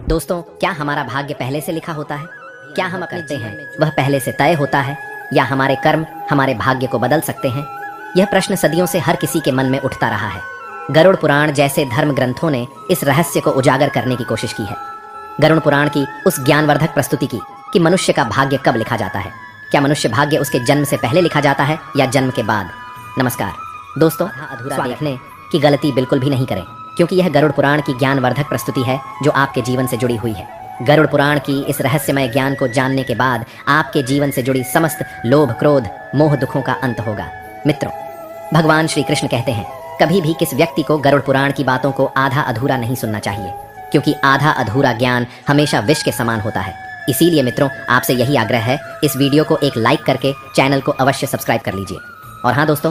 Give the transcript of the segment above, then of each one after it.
दोस्तों, क्या हमारा भाग्य पहले से लिखा होता है? क्या हम अपने हैं वह पहले से तय होता है, या हमारे कर्म हमारे भाग्य को बदल सकते हैं? यह प्रश्न सदियों से हर किसी के मन में उठता रहा है। गरुड़ पुराण जैसे धर्म ग्रंथों ने इस रहस्य को उजागर करने की कोशिश की है। गरुड़ पुराण की उस ज्ञानवर्धक प्रस्तुति की कि मनुष्य का भाग्य कब लिखा जाता है। क्या मनुष्य भाग्य उसके जन्म से पहले लिखा जाता है या जन्म के बाद? नमस्कार दोस्तों, अधूरा देखने की गलती बिल्कुल भी नहीं करें, क्योंकि यह गरुड़ पुराण की ज्ञानवर्धक प्रस्तुति है जो आपके जीवन से जुड़ी हुई है। गरुड़ पुराण की इस रहस्यमय ज्ञान को जानने के बाद आपके जीवन से जुड़ी समस्त लोभ, क्रोध, मोह, दुखों का अंत होगा। मित्रों, भगवान श्री कृष्ण कहते हैं, कभी भी किस व्यक्ति को गरुड़ पुराण की बातों को आधा अधूरा नहीं सुनना चाहिए, क्योंकि आधा अधूरा ज्ञान हमेशा विष के समान होता है। इसीलिए मित्रों, आपसे यही आग्रह है, इस वीडियो को एक लाइक करके चैनल को अवश्य सब्सक्राइब कर लीजिए। और हाँ दोस्तों,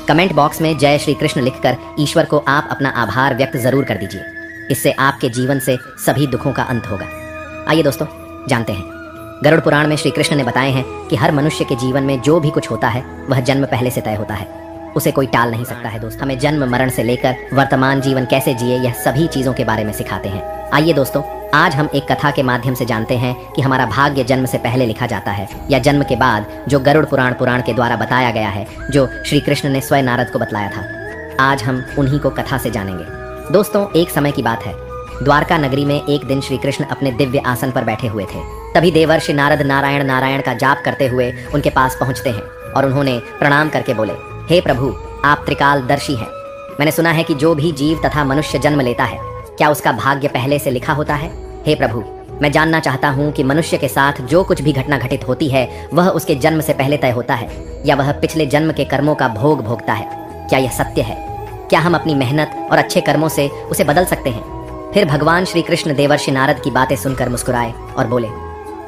कमेंट बॉक्स में जय श्री कृष्ण लिखकर ईश्वर को आप अपना आभार व्यक्त जरूर कर दीजिए। इससे आपके जीवन से सभी दुखों का अंत होगा। आइए दोस्तों, जानते हैं। गरुड़ पुराण में श्री कृष्ण ने बताए हैं कि हर मनुष्य के जीवन में जो भी कुछ होता है वह जन्म पहले से तय होता है, उसे कोई टाल नहीं सकता है। दोस्त, हमें जन्म मरण से लेकर वर्तमान जीवन कैसे जिए, यह सभी चीजों के बारे में सिखाते हैं। आइए दोस्तों, आज हम एक कथा के माध्यम से जानते हैं कि हमारा भाग्य जन्म से पहले लिखा जाता है या जन्म के बाद, जो गरुड़ पुराण के द्वारा बताया गया है, जो श्री कृष्ण ने स्वयं नारद को बतलाया था। आज हम उन्हीं को कथा से जानेंगे। दोस्तों, एक समय की बात है। द्वारका नगरी में एक दिन श्री कृष्ण अपने दिव्य आसन पर बैठे हुए थे। तभी देवर्षि नारद नारायण नारायण का जाप करते हुए उनके पास पहुंचते हैं और उन्होंने प्रणाम करके बोले, हे प्रभु, आप त्रिकालदर्शी हैं। मैंने सुना है कि जो भी जीव तथा मनुष्य जन्म लेता है, क्या उसका भाग्य पहले से लिखा होता है? हे प्रभु, मैं जानना चाहता हूँ कि मनुष्य के साथ जो कुछ भी घटना घटित होती है वह उसके जन्म से पहले तय होता है, या वह पिछले जन्म के कर्मों का भोग भोगता है? क्या यह सत्य है? क्या हम अपनी मेहनत और अच्छे कर्मों से उसे बदल सकते हैं? फिर भगवान श्री कृष्ण देवर्षि नारद की बातें सुनकर मुस्कुराए और बोले,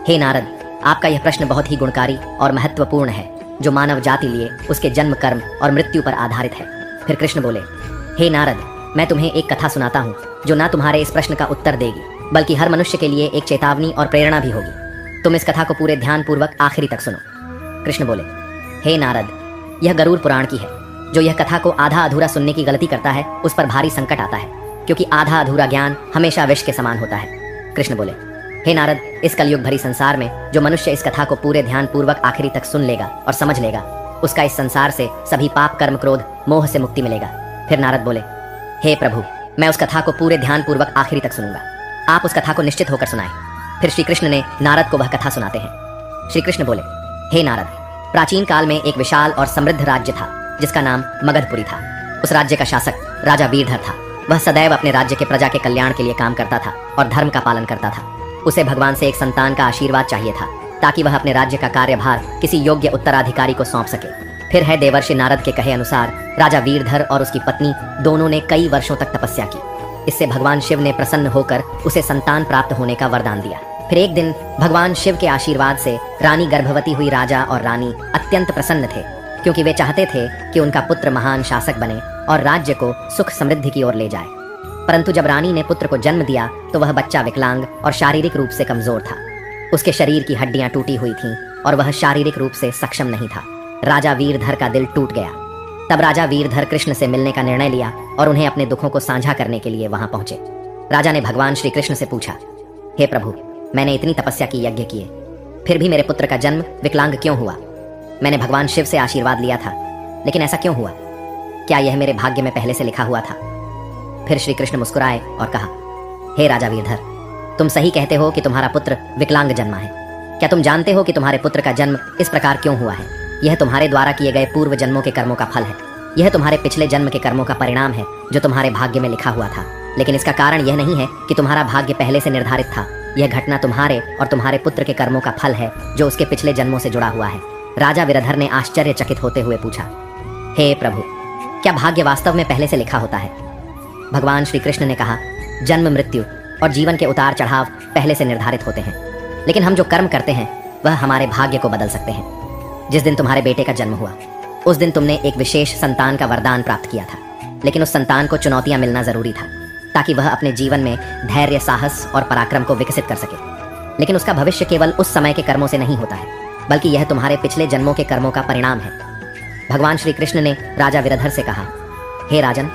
हे नारद, आपका यह प्रश्न बहुत ही गुणकारी और महत्वपूर्ण है, जो मानव जाति लिए उसके जन्म, कर्म और मृत्यु पर आधारित है। फिर कृष्ण बोले, हे नारद, मैं तुम्हें एक कथा सुनाता हूँ जो ना तुम्हारे इस प्रश्न का उत्तर देगी, बल्कि हर मनुष्य के लिए एक चेतावनी और प्रेरणा भी होगी। तुम इस कथा को पूरे ध्यान पूर्वक आखिरी तक सुनो। कृष्ण बोले, हे नारद, यह गरुड़ पुराण की है। जो यह कथा को आधा अधूरा सुनने की गलती करता है, उस पर भारी संकट आता है, क्योंकि आधा अधूरा ज्ञान हमेशा विष के समान होता है। कृष्ण बोले, हे नारद, इस कलयुग भरी संसार में जो मनुष्य इस कथा को पूरे ध्यान पूर्वक आखिरी तक सुन लेगा और समझ लेगा, उसका इस संसार से सभी पाप, कर्म, क्रोध, मोह से मुक्ति मिलेगा। फिर नारद बोले, हे प्रभु, मैं उस कथा को पूरे ध्यान पूर्वक आखिरी तक सुनूंगा। आप उस कथा को निश्चित होकर सुनाएं। फिर श्री कृष्ण ने नारद को वह कथा सुनाते हैं। श्री कृष्ण बोले, हे नारद, प्राचीन काल में एक विशाल और समृद्ध राज्य था जिसका नाम मगधपुरी था। उस राज्य का शासक राजा वीरधर था। वह सदैव अपने राज्य के प्रजा के कल्याण के लिए काम करता था और धर्म का पालन करता था। उसे भगवान से एक संतान का आशीर्वाद चाहिए था, ताकि वह अपने राज्य का कार्यभार किसी योग्य उत्तराधिकारी को सौंप सके। फिर है देवर्षि नारद के कहे अनुसार राजा वीरधर और उसकी पत्नी दोनों ने कई वर्षों तक तपस्या की। इससे भगवान शिव ने प्रसन्न होकर उसे संतान प्राप्त होने का वरदान दिया। फिर एक दिन भगवान शिव के आशीर्वाद से रानी गर्भवती हुई। राजा और रानी अत्यंत प्रसन्न थे, क्योंकि वे चाहते थे कि उनका पुत्र महान शासक बने और राज्य को सुख समृद्धि की ओर ले जाए। परंतु जब रानी ने पुत्र को जन्म दिया तो वह बच्चा विकलांग और शारीरिक रूप से कमजोर था। उसके शरीर की हड्डियां टूटी हुई थीं और वह शारीरिक रूप से सक्षम नहीं था। राजा वीरधर का दिल टूट गया। तब राजा वीरधर कृष्ण से मिलने का निर्णय लिया और उन्हें अपने दुखों को साझा करने के लिए वहां पहुंचे। राजा ने भगवान श्री कृष्ण से पूछा, हे प्रभु, मैंने इतनी तपस्या की, यज्ञ किए, फिर भी मेरे पुत्र का जन्म विकलांग क्यों हुआ? मैंने भगवान शिव से आशीर्वाद लिया था, लेकिन ऐसा क्यों हुआ? क्या यह मेरे भाग्य में पहले से लिखा हुआ था? फिर श्री कृष्ण मुस्कुराए और कहा, हे राजा वीरधर, तुम सही कहते हो कि तुम्हारा पुत्र विकलांग जन्मा है। क्या तुम जानते हो कि तुम्हारे पुत्र का जन्म इस प्रकार क्यों हुआ है? यह तुम्हारे द्वारा किए गए पूर्व जन्मों के कर्मों का फल है। यह तुम्हारे पिछले जन्म के कर्मों का परिणाम है, जो तुम्हारे भाग्य में लिखा हुआ था। लेकिन इसका कारण यह नहीं है कि तुम्हारा भाग्य पहले से निर्धारित था। यह घटना तुम्हारे और तुम्हारे पुत्र के कर्मों का फल है, जो उसके पिछले जन्मों से जुड़ा हुआ है। राजा वीरधर ने आश्चर्यचकित होते हुए पूछा, हे प्रभु, क्या भाग्य वास्तव में पहले से लिखा होता है? भगवान श्री कृष्ण ने कहा, जन्म, मृत्यु और जीवन के उतार चढ़ाव पहले से निर्धारित होते हैं, लेकिन हम जो कर्म करते हैं वह हमारे भाग्य को बदल सकते हैं। जिस दिन तुम्हारे बेटे का जन्म हुआ, उस दिन तुमने एक विशेष संतान का वरदान प्राप्त किया था, लेकिन उस संतान को चुनौतियां मिलना जरूरी था, ताकि वह अपने जीवन में धैर्य, साहस और पराक्रम को विकसित कर सके। लेकिन उसका भविष्य केवल उस समय के कर्मों से नहीं होता है, बल्कि यह तुम्हारे पिछले जन्मों के कर्मों का परिणाम है। भगवान श्री कृष्ण ने राजा वीरधर से कहा, हे राजन,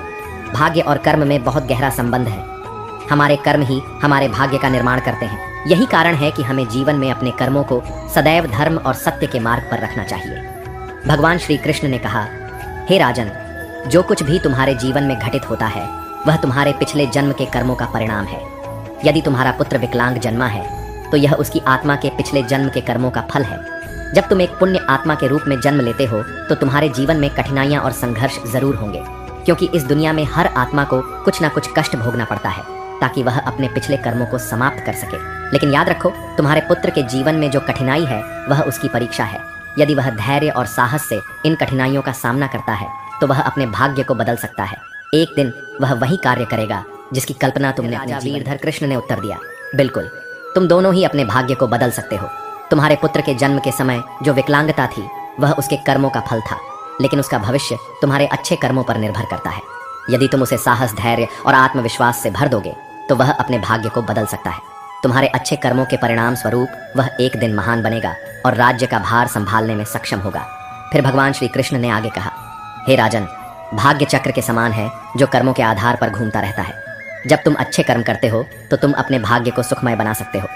भाग्य और कर्म में बहुत गहरा संबंध है। हमारे कर्म ही हमारे भाग्य का निर्माण करते हैं। यही कारण है कि हमें जीवन में अपने कर्मों को सदैव धर्म और सत्य के मार्ग पर रखना चाहिए। भगवान श्री कृष्ण ने कहा, हे राजन, जो कुछ भी तुम्हारे जीवन में घटित होता है वह तुम्हारे पिछले जन्म के कर्मों का परिणाम है। यदि तुम्हारा पुत्र विकलांग जन्मा है तो यह उसकी आत्मा के पिछले जन्म के कर्मों का फल है। जब तुम एक पुण्य आत्मा के रूप में जन्म लेते हो तो तुम्हारे जीवन में कठिनाइयां और संघर्ष जरूर होंगे, क्योंकि इस दुनिया में हर आत्मा को कुछ ना कुछ कष्ट भोगना पड़ता है ताकि वह अपने पिछले कर्मों को समाप्त कर सके। लेकिन याद रखो, तुम्हारे पुत्र के जीवन में जो कठिनाई है वह उसकी परीक्षा है। यदि वह धैर्य और साहस से इन कठिनाइयों का सामना करता है तो वह अपने भाग्य को बदल सकता है। एक दिन वह वही कार्य करेगा जिसकी कल्पना तुमने अपने वीरधर कृष्ण ने उत्तर दिया, बिल्कुल, तुम दोनों ही अपने भाग्य को बदल सकते हो। तुम्हारे पुत्र के जन्म के समय जो विकलांगता थी वह उसके कर्मों का फल था, लेकिन उसका भविष्य तुम्हारे अच्छे कर्मों पर निर्भर करता है। यदि तुम उसे साहस, धैर्य और आत्मविश्वास से भर दोगे तो वह अपने भाग्य को बदल सकता है। तुम्हारे अच्छे कर्मों के परिणाम स्वरूप वह एक दिन महान बनेगा और राज्य का भार संभालने में सक्षम होगा। फिर भगवान श्री कृष्ण ने आगे कहा, हे राजन, भाग्य चक्र के समान है जो कर्मों के आधार पर घूमता रहता है। जब तुम अच्छे कर्म करते हो तो तुम अपने भाग्य को सुखमय बना सकते हो।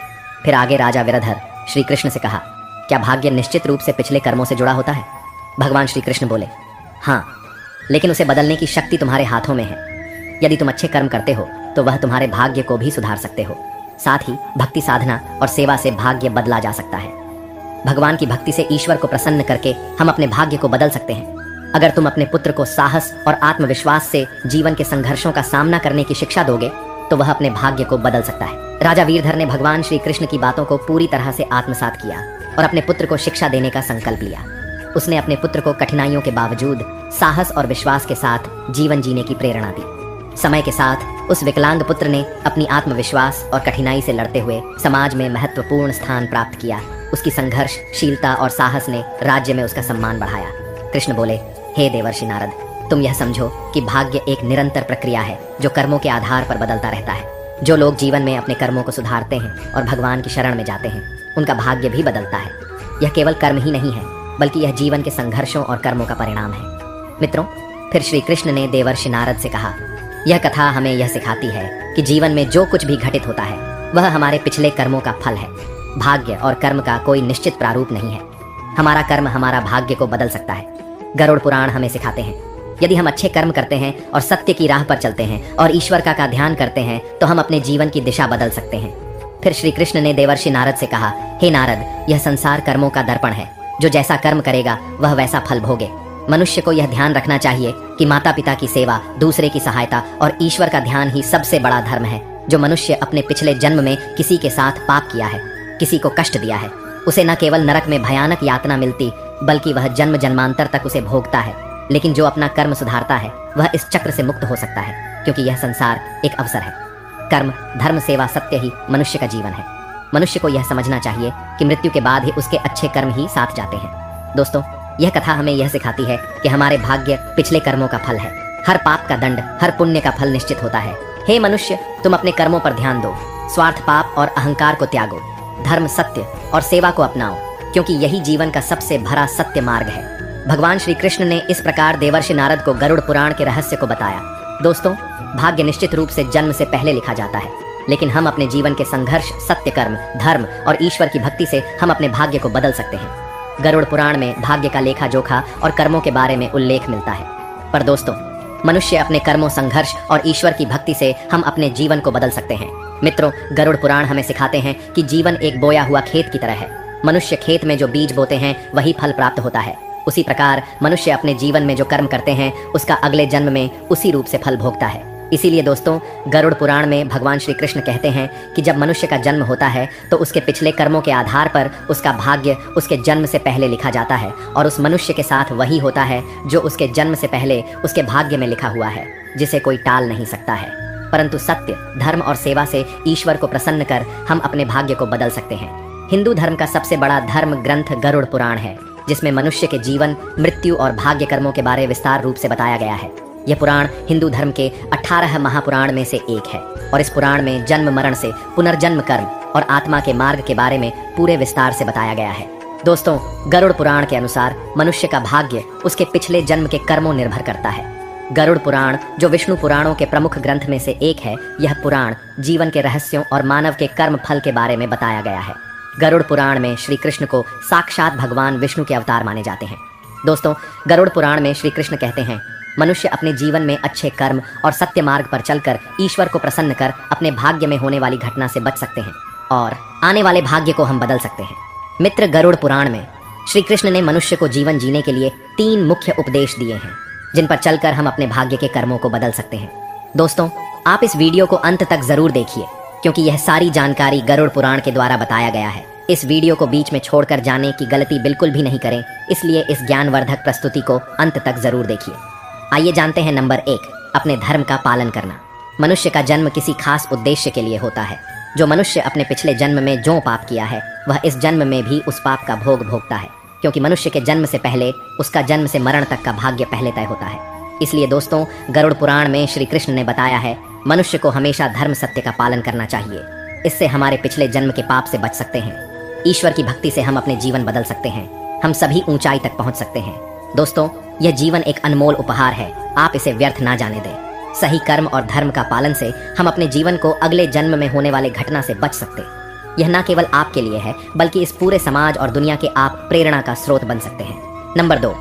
फिर आगे राजा विरधर श्री कृष्ण से कहा, क्या भाग्य निश्चित रूप से पिछले कर्मों से जुड़ा होता है? भगवान श्री कृष्ण बोले, हाँ, लेकिन उसे बदलने की शक्ति तुम्हारे हाथों में है। यदि तुम अच्छे कर्म करते हो तो वह तुम्हारे भाग्य को भी सुधार सकते हो। साथ ही भक्ति साधना और सेवा से भाग्य बदला जा सकता है। भगवान की भक्ति से ईश्वर को प्रसन्न करके हम अपने भाग्य को बदल सकते हैं। अगर तुम अपने पुत्र को साहस और आत्मविश्वास से जीवन के संघर्षों का सामना करने की शिक्षा दोगे तो वह अपने भाग्य को बदल सकता है। राजा वीरधर ने भगवान श्री कृष्ण की बातों को पूरी तरह से आत्मसात किया और अपने पुत्र को शिक्षा देने का संकल्प लिया। उसने अपने पुत्र को कठिनाइयों के बावजूद साहस और विश्वास के साथ जीवन जीने की प्रेरणा दी। समय के साथ उस विकलांग पुत्र ने अपनी आत्मविश्वास और कठिनाई से लड़ते हुए समाज में महत्वपूर्ण स्थान प्राप्त किया। उसकी संघर्षशीलता और साहस ने राज्य में उसका सम्मान बढ़ाया। कृष्ण बोले, हे देवर्षि नारद, तुम यह समझो कि भाग्य एक निरंतर प्रक्रिया है जो कर्मों के आधार पर बदलता रहता है। जो लोग जीवन में अपने कर्मों को सुधारते हैं और भगवान की शरण में जाते हैं उनका भाग्य भी बदलता है। यह केवल कर्म ही नहीं है बल्कि यह जीवन के संघर्षों और कर्मों का परिणाम है। मित्रों, फिर श्री कृष्ण ने देवर्षि नारद से कहा, यह कथा हमें यह सिखाती है कि जीवन में जो कुछ भी घटित होता है वह हमारे पिछले कर्मों का फल है। भाग्य और कर्म का कोई निश्चित प्रारूप नहीं है। हमारा कर्म हमारा भाग्य को बदल सकता है। गरुड़ पुराण हमें सिखाते हैं, यदि हम अच्छे कर्म करते हैं और सत्य की राह पर चलते हैं और ईश्वर का ध्यान करते हैं तो हम अपने जीवन की दिशा बदल सकते हैं। फिर श्री कृष्ण ने देवर्षि नारद से कहा, हे नारद, यह संसार कर्मों का दर्पण है। जो जैसा कर्म करेगा वह वैसा फल भोगे। मनुष्य को यह ध्यान रखना चाहिए कि माता पिता की सेवा, दूसरे की सहायता और ईश्वर का ध्यान ही सबसे बड़ा धर्म है। जो मनुष्य अपने पिछले जन्म में किसी के साथ पाप किया है, किसी को कष्ट दिया है, उसे न केवल नरक में भयानक यातना मिलती बल्कि वह जन्म जन्मांतर तक उसे भोगता है। लेकिन जो अपना कर्म सुधारता है वह इस चक्र से मुक्त हो सकता है, क्योंकि यह संसार एक अवसर है। कर्म, धर्म, सेवा, सत्य ही मनुष्य का जीवन है। मनुष्य को यह समझना चाहिए कि मृत्यु के बाद ही उसके अच्छे कर्म ही साथ जाते हैं। दोस्तों, यह कथा हमें यह सिखाती है कि हमारे भाग्य पिछले कर्मों का फल है। हर पाप का दंड, हर पुण्य का फल निश्चित होता है। हे मनुष्य, तुम अपने कर्मों पर ध्यान दो, स्वार्थ, पाप और अहंकार को त्यागो, धर्म, सत्य और सेवा को अपनाओ, क्योंकि यही जीवन का सबसे भरा सत्य मार्ग है। भगवान श्री कृष्ण ने इस प्रकार देवर्षि नारद को गरुड़ पुराण के रहस्य को बताया। दोस्तों, भाग्य निश्चित रूप से जन्म से पहले लिखा जाता है, लेकिन हम अपने जीवन के संघर्ष, सत्य कर्म, धर्म और ईश्वर की भक्ति से हम अपने भाग्य को बदल सकते हैं। गरुड़ पुराण में भाग्य का लेखा जोखा और कर्मों के बारे में उल्लेख मिलता है। पर दोस्तों, मनुष्य अपने कर्मों, संघर्ष और ईश्वर की भक्ति से हम अपने जीवन को बदल सकते हैं। मित्रों, गरुड़ पुराण हमें सिखाते हैं कि जीवन एक बोया हुआ खेत की तरह है। मनुष्य खेत में जो बीज बोते हैं वही फल प्राप्त होता है। उसी प्रकार मनुष्य अपने जीवन में जो कर्म करते हैं उसका अगले जन्म में उसी रूप से फल भोगता है। इसीलिए दोस्तों, गरुड़ पुराण में भगवान श्री कृष्ण कहते हैं कि जब मनुष्य का जन्म होता है तो उसके पिछले कर्मों के आधार पर उसका भाग्य उसके जन्म से पहले लिखा जाता है, और उस मनुष्य के साथ वही होता है जो उसके जन्म से पहले उसके भाग्य में लिखा हुआ है, जिसे कोई टाल नहीं सकता है। परंतु सत्य, धर्म और सेवा से ईश्वर को प्रसन्न कर हम अपने भाग्य को बदल सकते हैं। हिंदू धर्म का सबसे बड़ा धर्म ग्रंथ गरुड़ पुराण है, जिसमें मनुष्य के जीवन, मृत्यु और भाग्य कर्मों के बारे विस्तार रूप से बताया गया है। यह पुराण हिंदू धर्म के 18 महापुराण में से एक है, और इस पुराण में जन्म मरण से पुनर्जन्म, कर्म और आत्मा के मार्ग के बारे में पूरे विस्तार से बताया गया है। दोस्तों, गरुड़ पुराण के अनुसार मनुष्य का भाग्य उसके पिछले जन्म के कर्मों निर्भर करता है। गरुड़ पुराण, जो विष्णु पुराणों के प्रमुख ग्रंथ में से एक है, यह पुराण जीवन के रहस्यों और मानव के कर्म फल के बारे में बताया गया है। गरुड़ पुराण में श्री कृष्ण को साक्षात भगवान विष्णु के अवतार माने जाते हैं। दोस्तों, गरुड़ पुराण में श्री कृष्ण कहते हैं, मनुष्य अपने जीवन में अच्छे कर्म और सत्य मार्ग पर चलकर ईश्वर को प्रसन्न कर अपने भाग्य में होने वाली घटना से बच सकते हैं और आने वाले भाग्य को हम बदल सकते हैं। मित्र, गरुड़ पुराण में श्री कृष्ण ने मनुष्य को जीवन जीने के लिए 3 मुख्य उपदेश दिए हैं, जिन पर चलकर हम अपने भाग्य के कर्मों को बदल सकते हैं। दोस्तों, आप इस वीडियो को अंत तक जरूर देखिए, क्योंकि यह सारी जानकारी गरुड़ पुराण के द्वारा बताया गया है। इस वीडियो को बीच में छोड़कर जाने की गलती बिल्कुल भी नहीं करें, इसलिए इस ज्ञानवर्धक प्रस्तुति को अंत तक जरूर देखिए। आइए जानते हैं नंबर 1, अपने धर्म का पालन करना। मनुष्य का जन्म किसी खास उद्देश्य के लिए होता है। जो मनुष्य अपने पिछले जन्म में जो पाप किया है, वह इस जन्म में भी उस पाप का भोग भोगता है, क्योंकि मनुष्य के जन्म से पहले उसका जन्म से मरण तक का भाग्य पहले तय होता है। इसलिए दोस्तों, गरुड़ पुराण में श्री कृष्ण ने बताया है, मनुष्य को हमेशा धर्म सत्य का पालन करना चाहिए। इससे हमारे पिछले जन्म के पाप से बच सकते हैं। ईश्वर की भक्ति से हम अपने जीवन बदल सकते हैं। हम सभी ऊंचाई तक पहुंच सकते हैं। दोस्तों, यह जीवन एक अनमोल उपहार है, आप इसे व्यर्थ ना जाने दें। सही कर्म और धर्म का पालन से हम अपने जीवन को अगले जन्म में होने वाले घटना से बच सकते। यह न केवल आपके लिए है, बल्कि इस पूरे समाज और दुनिया के आप प्रेरणा का स्रोत बन सकते हैं। नंबर 2,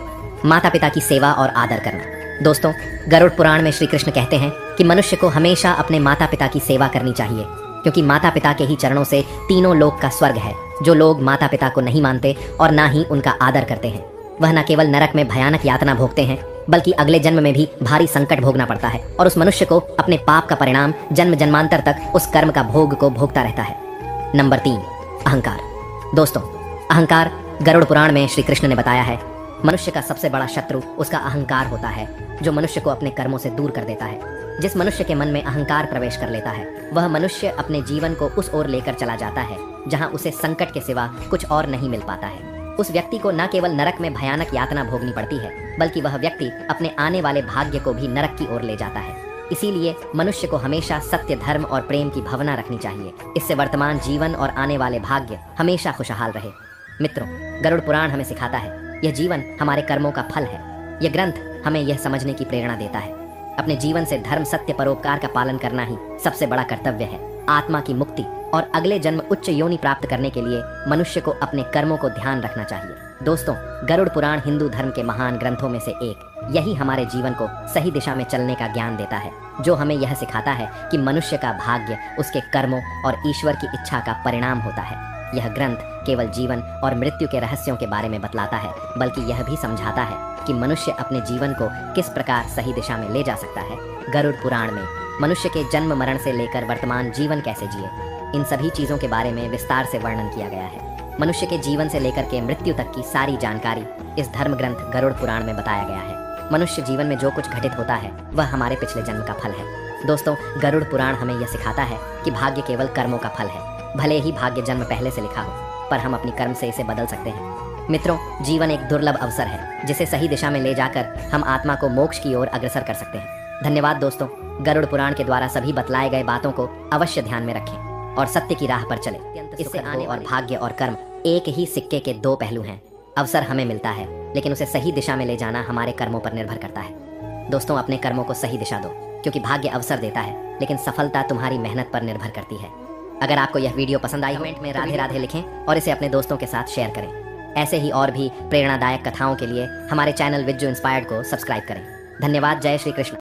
माता पिता की सेवा और आदर करना। दोस्तों, गरुड़ पुराण में श्री कृष्ण कहते हैं कि मनुष्य को हमेशा अपने माता पिता की सेवा करनी चाहिए, क्योंकि माता पिता के ही चरणों से तीनों लोक का स्वर्ग है। जो लोग माता पिता को नहीं मानते और ना ही उनका आदर करते हैं, वह न केवल नरक में भयानक यातना भोगते हैं, बल्कि अगले जन्म में भी भारी संकट भोगना पड़ता है और उस मनुष्य को अपने पाप का परिणाम जन्म जन्मांतर तक उस कर्म का भोग को भोगता रहता है। नंबर 3, अहंकार। दोस्तों, अहंकार गरुड़ पुराण में श्री कृष्ण ने बताया है, मनुष्य का सबसे बड़ा शत्रु उसका अहंकार होता है, जो मनुष्य को अपने कर्मों से दूर कर देता है। जिस मनुष्य के मन में अहंकार प्रवेश कर लेता है, वह मनुष्य अपने जीवन को उस ओर लेकर चला जाता है जहां उसे संकट के सिवा कुछ और नहीं मिल पाता है। उस व्यक्ति को न केवल नरक में भयानक यातना भोगनी पड़ती है, बल्कि वह व्यक्ति अपने आने वाले भाग्य को भी नरक की ओर ले जाता है। इसीलिए मनुष्य को हमेशा सत्य, धर्म और प्रेम की भावना रखनी चाहिए। इससे वर्तमान जीवन और आने वाले भाग्य हमेशा खुशहाल रहे। मित्रों, गरुड़ पुराण हमें सिखाता है, यह जीवन हमारे कर्मों का फल है। यह ग्रंथ हमें यह समझने की प्रेरणा देता है, अपने जीवन से धर्म, सत्य, परोपकार का पालन करना ही सबसे बड़ा कर्तव्य है। आत्मा की मुक्ति और अगले जन्म उच्च योनि प्राप्त करने के लिए मनुष्य को अपने कर्मों को ध्यान रखना चाहिए। दोस्तों, गरुड़ पुराण हिंदू धर्म के महान ग्रंथों में से एक। यही हमारे जीवन को सही दिशा में चलने का ज्ञान देता है, जो हमें यह सिखाता है कि मनुष्य का भाग्य उसके कर्मों और ईश्वर की इच्छा का परिणाम होता है। यह ग्रंथ केवल जीवन और मृत्यु के रहस्यों के बारे में बतलाता है, बल्कि यह भी समझाता है कि मनुष्य अपने जीवन को किस प्रकार सही दिशा में ले जा सकता है। गरुड़ पुराण में मनुष्य के जन्म मरण से लेकर वर्तमान जीवन कैसे जिए, इन सभी चीजों के बारे में विस्तार से वर्णन किया गया है। मनुष्य के जीवन से लेकर के मृत्यु तक की सारी जानकारी इस धर्म ग्रंथ गरुड़ पुराण में बताया गया है। मनुष्य जीवन में जो कुछ घटित होता है, वह हमारे पिछले जन्म का फल है। दोस्तों, गरुड़ पुराण हमें यह सिखाता है कि भाग्य केवल कर्मों का फल है। भले ही भाग्य जन्म पहले से लिखा हो, पर हम अपनी कर्म से इसे बदल सकते हैं। मित्रों, जीवन एक दुर्लभ अवसर है, जिसे सही दिशा में ले जाकर हम आत्मा को मोक्ष की ओर अग्रसर कर सकते हैं। धन्यवाद दोस्तों। गरुड़ पुराण के द्वारा सभी बतलाए गए बातों को अवश्य ध्यान में रखें और सत्य की राह पर चले। इससे आने और भाग्य और कर्म एक ही सिक्के के 2 पहलू हैं। अवसर हमें मिलता है, लेकिन उसे सही दिशा में ले जाना हमारे कर्मों पर निर्भर करता है। दोस्तों, अपने कर्मों को सही दिशा दो, क्योंकि भाग्य अवसर देता है, लेकिन सफलता तुम्हारी मेहनत पर निर्भर करती है। अगर आपको यह वीडियो पसंद आई, कमेंट में राधे राधे लिखें और इसे अपने दोस्तों के साथ शेयर करें। ऐसे ही और भी प्रेरणादायक कथाओं के लिए हमारे चैनल विज्जू इंस्पायर्ड को सब्सक्राइब करें। धन्यवाद। जय श्री कृष्ण।